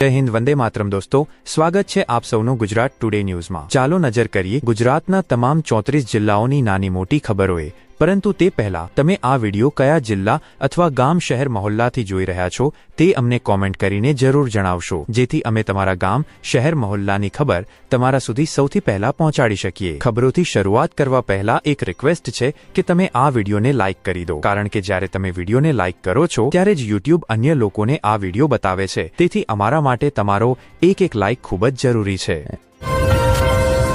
જય હિન્દ, વંદે માતરમ દોસ્તો, સ્વાગત છે આપ સૌનું ગુજરાત ટુડે ન્યૂઝમાં। ચાલો નજર કરીએ ગુજરાતના તમામ 34 જિલ્લાઓની નાની મોટી ખબરોએ। પરંતુ તે પહેલા તમે આ વિડિયો કયા જિલ્લા અથવા ગામ શહેર મહોલ્લાથી જોઈ રહ્યા છો તે અમને કોમેન્ટ કરીને જરૂર જણાવશો, જેથી અમે તમારા ગામ શહેર મહોલ્લાની ખબર તમારા સુધી સૌથી પહેલા પહોંચાડી શકીએ। ખબરોથી શરૂઆત કરવા પહેલા એક રિક્વેસ્ટ છે કે તમે આ વિડિયોને લાઇક કરી દો, કારણ કે જ્યારે તમે વિડિયોને લાઇક કરો છો ત્યારે જ YouTube અન્ય લોકોને આ વિડિયો બતાવે છે, તેથી અમારા માટે તમારો એક લાઇક ખૂબ જ જરૂરી છે।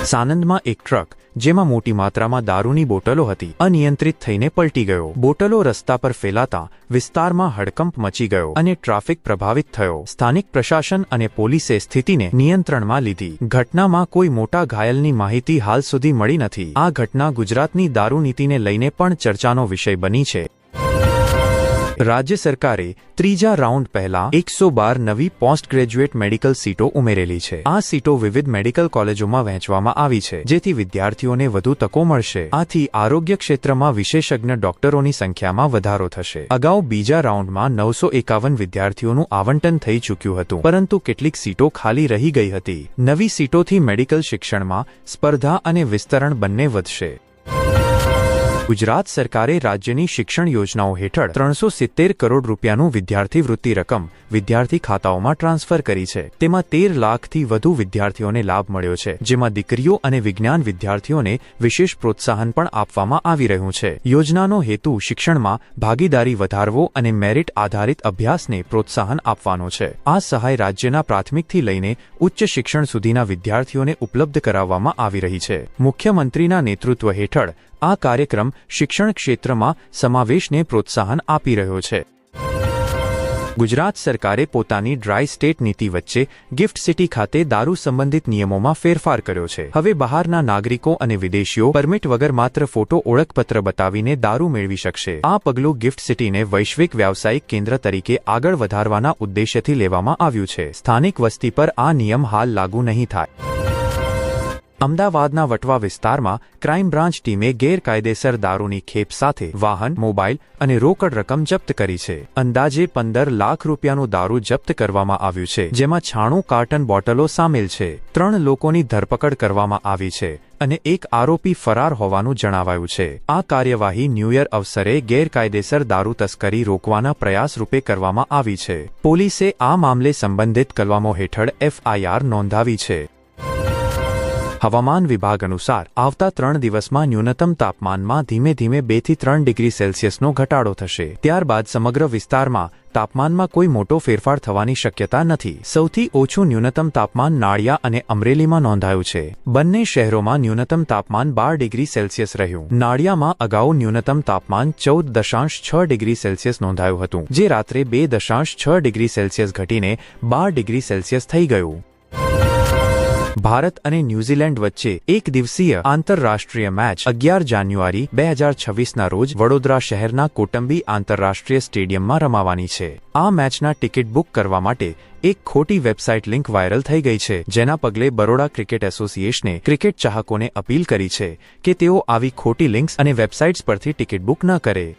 સાણંદમાં એક ટ્રક જેમાં મોટી માત્રામાં દારૂની બોટલો હતી અનિયંત્રિત થઈને પલટી ગયો। બોટલો રસ્તા પર ફેલાતા વિસ્તારમાં હડકંપ મચી ગયો અને ટ્રાફિક પ્રભાવિત થયો। સ્થાનિક પ્રશાસન અને પોલીસે સ્થિતિને નિયંત્રણમાં લીધી। ઘટનામાં કોઈ મોટા ઘાયલની માહિતી હાલ સુધી મળી નથી। આ ઘટના ગુજરાતની દારૂ નીતિને લઈને પણ ચર્ચાનો વિષય બની છે। રાજ્ય સરકારે ત્રીજા રાઉન્ડ પહેલા 112 નવી પોસ્ટ ગ્રેજ્યુએટ મેડિકલ સીટો ઉમેરેલી છે। આ સીટો વિવિધ મેડિકલ કોલેજોમાં વહેંચવામાં આવી છે, જેથી વિદ્યાર્થીઓને વધુ તકો મળશે। આથી આરોગ્ય ક્ષેત્રમાં વિશેષજ્ઞ ડોક્ટરોની સંખ્યામાં વધારો થશે। અગાઉ બીજા રાઉન્ડમાં 951 વિદ્યાર્થીઓનું આવંટન થઈ ચૂક્યું હતું, પરંતુ કેટલીક સીટો ખાલી રહી ગઈ હતી। નવી સીટોથી મેડિકલ શિક્ષણમાં સ્પર્ધા અને વિસ્તરણ બંને વધશે। ગુજરાત સરકારે રાજ્યની શિક્ષણ યોજનાઓ હેઠળ 370 કરોડ રૂપિયાનું વિદ્યાર્થી વૃત્તિ રકમ વિદ્યાર્થી ખાતાઓમાં ટ્રાન્સફર કરી છે। તેમાં 13 લાખથી વધુ વિદ્યાર્થીઓને લાભ મળ્યો છે, જેમાં દીકરીઓ અને વિજ્ઞાન વિદ્યાર્થીઓને વિશેષ પ્રોત્સાહન પણ આપવામાં આવી રહ્યું છે। યોજનાનો હેતુ શિક્ષણમાં ભાગીદારી વધારવો અને મેરિટ આધારિત અભ્યાસને પ્રોત્સાહન આપવાનો છે। આ સહાય રાજ્યના પ્રાથમિકથી લઈને ઉચ્ચ શિક્ષણ સુધીના વિદ્યાર્થીઓને ઉપલબ્ધ કરાવવામાં આવી રહી છે। મુખ્યમંત્રીના નેતૃત્વ હેઠળ આ કાર્યક્રમ શિક્ષણ ક્ષેત્રમાં સમાવેશને પ્રોત્સાહન આપી રહ્યો છે। ગુજરાત સરકારે પોતાની ડ્રાય સ્ટેટ નીતિ વચ્ચે ગિફ્ટ સિટી ખાતે દારૂ સંબંધિત નિયમોમાં ફેરફાર કર્યો છે। હવે બહારના નાગરિકો અને વિદેશીઓ પરમિટ વગર માત્ર ફોટો ઓળખપત્ર બતાવીને દારૂ મેળવી શકશે। આ પગલું ગિફ્ટ સિટીને વૈશ્વિક વ્યાવસાયિક કેન્દ્ર તરીકે આગળ વધારવાના ઉદ્દેશ્યથી લેવામાં આવ્યું છે। સ્થાનિક વસ્તી પર આ નિયમ હાલ લાગુ નહીં થાય। અમદાવાદના વટવા વિસ્તારમાં ક્રાઇમ બ્રાન્ચ ટીમે ગેરકાયદેસર દારૂની ખેપ સાથે વાહન, મોબાઈલ અને રોકડ રકમ જપ્ત કરી છે। અંદાજે 15 લાખ રૂપિયાનું દારૂ જપ્ત કરવામાં આવ્યું છે, જેમાં 96 કાર્ટન બોટલો સામેલ છે। 3 લોકોની ધરપકડ કરવામાં આવી છે અને એક આરોપી ફરાર હોવાનું જણાવાયું છે। આ કાર્યવાહી ન્યૂ યર અવસરે ગેરકાયદેસર દારૂ તસ્કરી રોકવાના પ્રયાસ રૂપે કરવામાં આવી છે। પોલીસે આ મામલે સંબંધિત કલમો હેઠળ FIR નોંધાવી છે। હવામાન વિભાગ અનુસાર આવતા 3 દિવસમાં ન્યૂનતમ તાપમાનમાં ધીમે ધીમે 2 થી 3 ડિગ્રી સેલ્સિયસનો ઘટાડો થશે। ત્યારબાદ સમગ્ર વિસ્તારમાં તાપમાનમાં કોઈ મોટો ફેરફાર થવાની શક્યતા નથી। સૌથી ઓછું ન્યૂનતમ તાપમાન નાળિયા અને અમરેલીમાં નોંધાયું છે। બંને શહેરોમાં ન્યૂનતમ તાપમાન 12 ડિગ્રી સેલ્સિયસ રહ્યું। નાળિયામાં અગાઉ ન્યૂનતમ તાપમાન 14.6 ડિગ્રી સેલ્સિયસ નોંધાયું હતું, જે રાત્રે 2.6 ડિગ્રી સેલ્સિયસ ઘટીને 12 ડિગ્રી સેલ્સિયસ થઈ ગયું। ભારત અને ન્યૂઝીલેન્ડ વચ્ચે એક દિવસીય આંતરરાષ્ટ્રીય મેચ 11 જાન્યુઆરી 2026ના રોજ વડોદરા શહેરના કોટંબી આંતરરાષ્ટ્રીય સ્ટેડિયમમાં રમાવાની છે। આ મેચના ટિકિટ બુક કરવા માટે એક ખોટી વેબસાઇટ લિંક વાયરલ થઈ ગઈ છે, જેના પગલે બરોડા ક્રિકેટ એસોસિએશને ક્રિકેટ ચાહકોને અપીલ કરી છે કે તેઓ આવી ખોટી લિંક્સ અને વેબસાઇટ્સ પરથી ટિકિટ બુક ન કરે।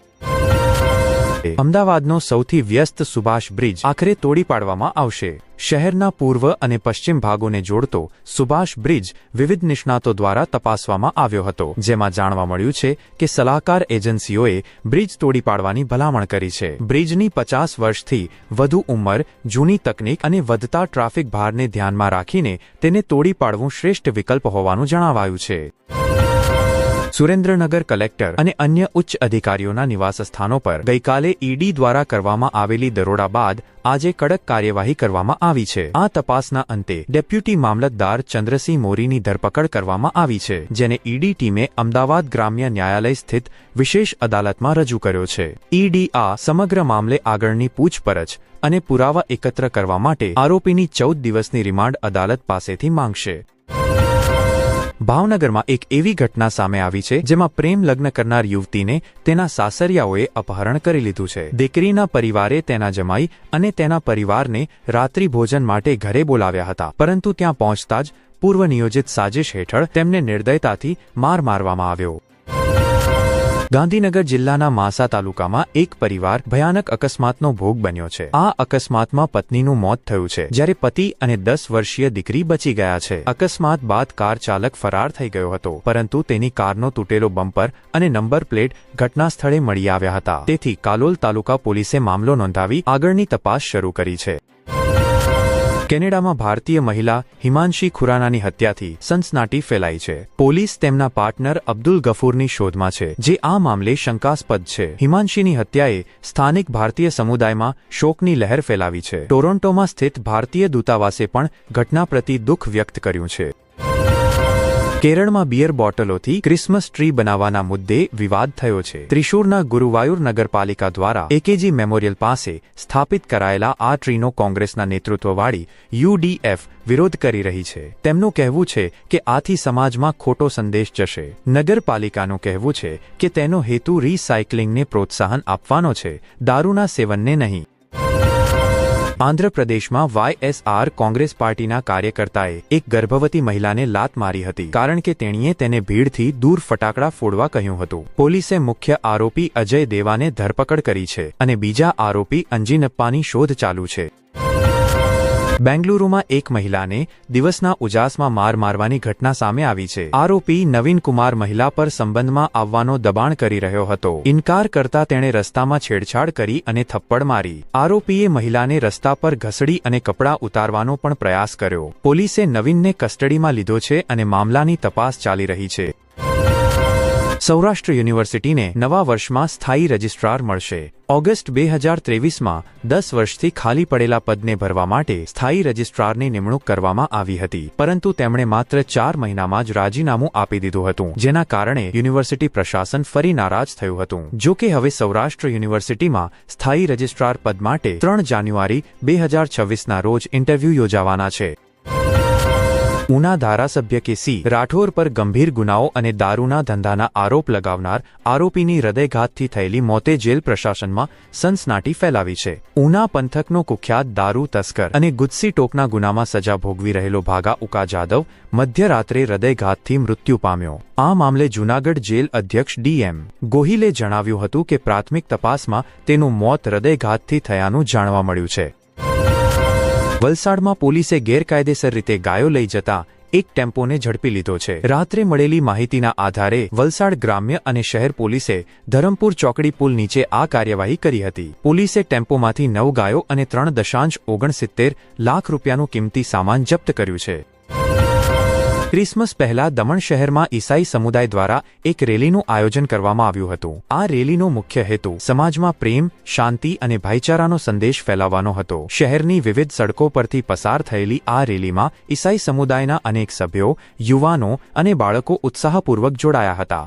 અમદાવાદનો સૌથી વ્યસ્ત સુભાષ બ્રિજ આખરે તોડી પાડવામાં આવશે। શહેરના પૂર્વ અને પશ્ચિમ ભાગોને જોડતો સુભાષ બ્રિજ વિવિધ નિષ્ણાતો દ્વારા તપાસવામાં આવ્યો હતો, જેમાં જાણવા મળ્યું છે કે સલાહકાર એજન્સીઓએ બ્રિજ તોડી પાડવાની ભલામણ કરી છે। બ્રિજની 50 વર્ષથી વધુ ઉંમર, જૂની તકનીક અને વધતા ટ્રાફિક ભારને ધ્યાનમાં રાખીને તેને તોડી પાડવું શ્રેષ્ઠ વિકલ્પ હોવાનું જણાવાયું છે। સુરેન્દ્રનગર કલેક્ટર અને અન્ય ઉચ્ચ અધિકારીઓના નિવાસસ્થાનો પર ગઈકાલે ઈડી દ્વારા કરવામાં આવેલી દરોડા બાદ આજે કડક કાર્યવાહી કરવામાં આવી છે। આ તપાસના અંતે ડેપ્યુટી મામલતદાર ચંદ્રસિંહ મોરીની ધરપકડ કરવામાં આવી છે, જેને ઈડી ટીમે અમદાવાદ ગ્રામ્ય ન્યાયાલય સ્થિત વિશેષ અદાલતમાં રજૂ કર્યો છે। ઈડી આ સમગ્ર મામલે આગળની પૂછપરછ અને પુરાવા એકત્ર કરવા માટે આરોપીની 14 દિવસની રિમાન્ડ અદાલત પાસેથી માંગશે। ભાવનગરમાં એક એવી ઘટના સામે આવી છે, જેમાં પ્રેમ લગ્ન કરનાર યુવતીને તેના સાસરિયાઓએ અપહરણ કરી લીધું છે। દીકરીના પરિવારે તેના જમાઈ અને તેના પરિવારને રાત્રિ ભોજન માટે ઘરે બોલાવ્યા હતા, પરંતુ ત્યાં પહોંચતા જ પૂર્વ નિયોજિત સાજિશ હેઠળ તેમને નિર્દયતાથી મારવામાં આવ્યો। ગાંધીનગર જિલ્લાના માસા તાલુકામાં એક પરિવાર ભયાનક અકસ્માતનો ભોગ બન્યો છે. આ અકસ્માતમાં પત્નીનું મોત થયું છે, જ્યારે પતિ અને 10 વર્ષીય દીકરી બચી ગયા છે. અકસ્માત બાદ કાર ચાલક ફરાર થઈ ગયો હતો, પરંતુ તેની કારનો તૂટેલો બમ્પર અને નંબર પ્લેટ ઘટના સ્થળે મળી આવ્યા હતા. તેથી કાલોલ તાલુકા પોલીસે મામલો નોંધાવી આગળની તપાસ શરૂ કરી છે. કેનેડામાં ભારતીય મહિલા હિમાંશી ખુરાનાની હત્યાથી સનસનાટી ફેલાઈ છે. પોલીસ તેમના પાર્ટનર અબ્દુલ ગફૂરની શોધમાં છે, જે આ મામલે શંકાસ્પદ છે. હિમાંશીની હત્યાએ સ્થાનિક ભારતીય સમુદાયમાં શોકની લહેર ફેલાવી છે. ટોરોન્ટોમાં સ્થિત ભારતીય દૂતાવાસે પણ ઘટના પ્રતિ દુઃખ વ્યક્ત કર્યું છે. કેરળમાં બિયર બોટલોથી ક્રિસમસ ટ્રી બનાવવાના મુદ્દે વિવાદ થયો છે. ત્રિશુરના ગુરુવાયુર નગરપાલિકા દ્વારા એકેજી મેમોરિયલ પાસે સ્થાપિત કરાયેલા આ ટ્રીનો કોંગ્રેસના નેતૃત્વવાળી UDF વિરોધ કરી રહી છે. તેમનું કહેવું છે કે આથી સમાજમાં ખોટો સંદેશ જશે. નગરપાલિકાનું કહેવું છે કે તેનો હેતુ રિસાયકલિંગને પ્રોત્સાહન આપવાનો છે, દારૂના સેવનને નહીં. આંધ્રપ્રદેશમાં YSR કોંગ્રેસ પાર્ટીના કાર્યકર્તાએ એક ગર્ભવતી મહિલાને લાત મારી હતી, કારણ કે તેણીએ તેને ભીડથી દૂર ફટાકડા ફોડવા કહ્યું હતું. પોલીસે મુખ્ય આરોપી અજય દેવાને ધરપકડ કરી છે અને બીજા આરોપી અંજીનપ્પાની શોધ ચાલુ છે. બેંગલુરુમાં એક મહિલાને દિવસના ઉજાસમાં માર મારવાની ઘટના સામે આવી છે. આરોપી નવીન કુમાર મહિલા પર સંબંધમાં આવવાનો દબાણ કરી રહ્યો હતો. ઇનકાર કરતા તેણે રસ્તામાં છેડછાડ કરી અને થપ્પડ મારી. આરોપીએ મહિલાને રસ્તા પર ઘસડી અને કપડાં ઉતારવાનો પણ પ્રયાસ કર્યો. પોલીસે નવીનને કસ્ટડીમાં લીધો છે અને મામલાની તપાસ ચાલી રહી છે. સૌરાષ્ટ્ર યુનિવર્સિટીને નવા વર્ષમાં સ્થાયી રજિસ્ટ્રાર મળશે. ઓગસ્ટ 2023માં 10 વર્ષથી ખાલી પડેલા પદને ભરવા માટે સ્થાયી રજિસ્ટ્રારની નિમણૂક કરવામાં આવી હતી, પરંતુ તેમણે માત્ર 4 મહિનામાં જ રાજીનામું આપી દીધું હતું, જેના કારણે યુનિવર્સિટી પ્રશાસન ફરી નારાજ થયું હતું. જો કે હવે સૌરાષ્ટ્ર યુનિવર્સિટીમાં સ્થાયી રજિસ્ટ્રાર પદ માટે 3 જાન્યુઆરી 2026ના રોજ ઇન્ટરવ્યૂ યોજાવાના છે. ઉના ધારાસભ્ય કે.સી. રાઠોર પર ગંભીર ગુનાઓ અને દારૂના ધંધાના આરોપ લગાવનાર આરોપીની હૃદયઘાતથી થયેલી મોતે જેલ પ્રશાસનમાં સનસનાટી ફેલાવી છે. ઉના પંથકનો કુખ્યાત દારૂ તસ્કર અને ગુજસી ટોકના ગુનામાં સજા ભોગવી રહેલો ભાગા ઉકા જાદવ મધ્યરાત્રે હૃદયઘાતથી મૃત્યુ પામ્યો. આ મામલે જૂનાગઢ જેલ અધ્યક્ષ DM ગોહિલે જણાવ્યું હતું કે પ્રાથમિક તપાસમાં તેનું મોત હૃદયઘાતથી થયાનું જાણવા મળ્યું છે. વલસાડમાં પોલીસે ગેરકાયદેસર રીતે ગાયો લઈ જતા એક ટેમ્પોને ઝડપી લીધો છે. રાત્રે મળેલી માહિતીના આધારે વલસાડ ગ્રામ્ય અને શહેર પોલીસે ધરમપુર ચોકડી પુલ નીચે આ કાર્યવાહી કરી હતી. પોલીસે ટેમ્પોમાંથી 9 ગાયો અને 3.69 લાખ રૂપિયાનું કિંમતી સામાન જપ્ત કર્યું છે. ક્રિસમસ પહેલા દમણ શહેરમાં ઈસાઈ સમુદાય દ્વારા એક રેલીનું આયોજન કરવામાં આવ્યું હતું. આ રેલીનો મુખ્ય હેતુ સમાજમાં પ્રેમ, શાંતિ અને ભાઈચારાનો સંદેશ ફેલાવવાનો હતો. શહેરની વિવિધ સડકો પરથી પસાર થયેલી આ રેલીમાં ઈસાઈ સમુદાયના અનેક સભ્યો, યુવાનો અને બાળકો ઉત્સાહપૂર્વક જોડાયા હતા.